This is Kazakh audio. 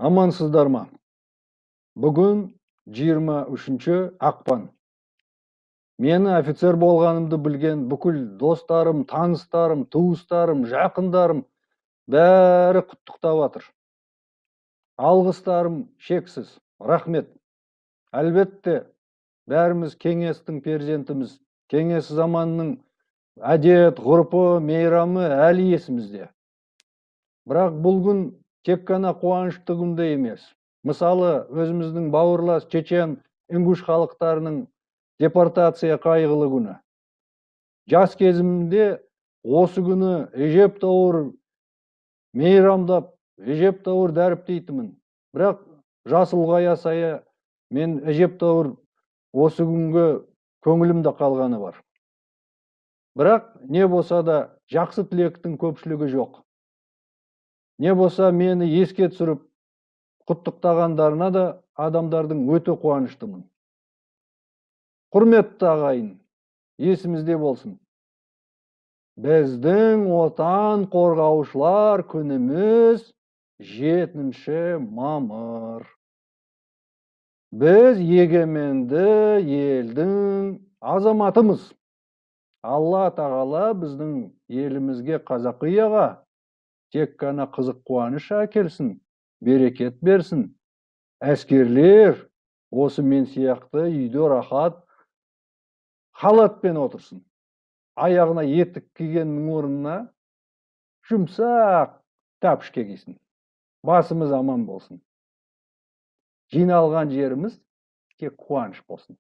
Амансыздар ма? Бүгін 23 ақпан. Мені офицер болғанымды білген бүкіл достарым, таныстарым, туыстарым, жақындарым бәрі құттықтап жатыр. Алғыстарым шексіз. Рахмет. Әлбетте, бәріміз кеңестің перзентіміз. Кеңес заманның әдет, ғұрпы, мейрамы әлі есімізде. Бірақ бұл күн тек қана қуанышты күнде емес. Мысалы, өзіміздің бауырлас чечен, ингуш халықтарының депортация қайғылы күні. Жас кезімде осы күні әжептәуір мейрамдап, әжептәуір дәріптейтінмін. Бірақ жас ұлғая сая мен әжептәуір осы күнге көңілімде қалғаны бар. Бірақ не болса да жақсы тілектің көпшілігі жоқ. Не болса мені еске түсіріп, құттықтағандарына да адамдардың өте қуаныштымын. Құрметті ағайын, есімізде болсын. Біздің отан қорғаушылар күніміз 7 мамыр. Біз егеменді елдің азаматымыз. Алла тағала біздің елімізге, Қазақияға тек қана қызық қуаныш әкелсін, берекет берсін. Әскерлер осы мен сияқты үйде рахат халатпен отырсын. Аяғына етік кигеннің орнына жұмсақ тәпішке кисін. Басымыз аман болсын. Жиналған жеріміз тек қуаныш болсын.